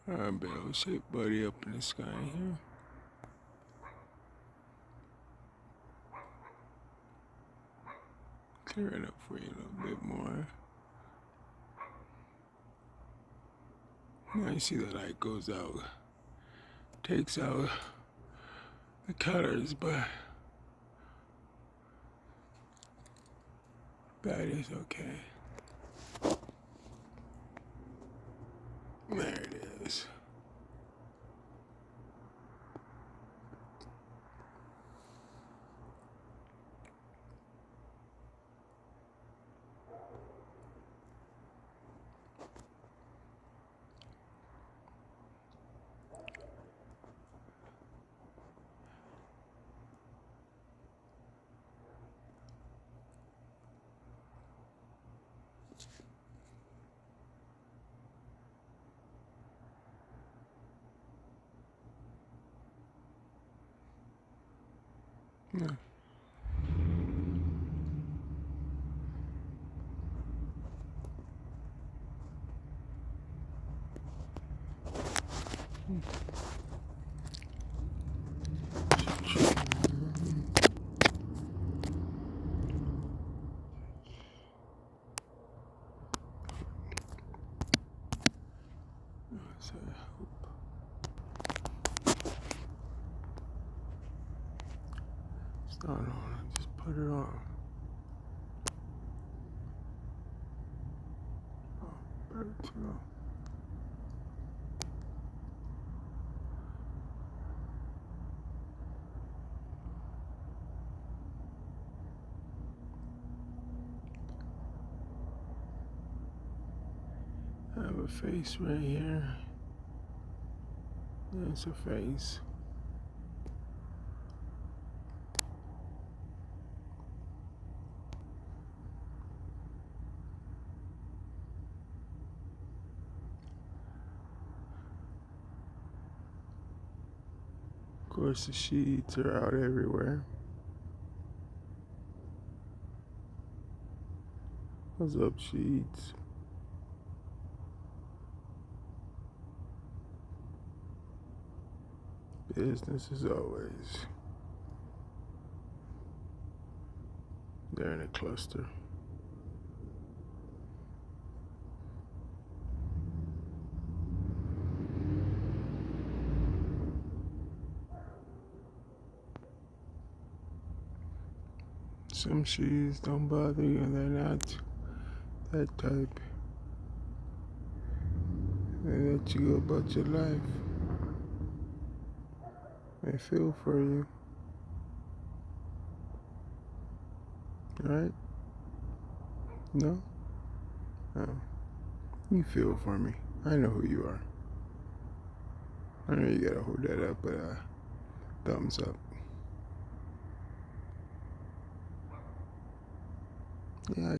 Bell-shaped body up in the sky here. Clear it up for you a little bit more. Now you see the light goes out, takes out the colors, but that is okay. There it is. Yeah. So I hope. It's not on, just put it on. Oh, better to go. I have a face right here. There's a face. Of course, the sheets are out everywhere. What's up, sheets? Business as always. They're in a cluster. Some sheets don't bother you, and they're not that type. They let you go about your life. They feel for you. Right? No? No. You feel for me. I know who you are. I know you gotta hold that up, but thumbs up. Yeah.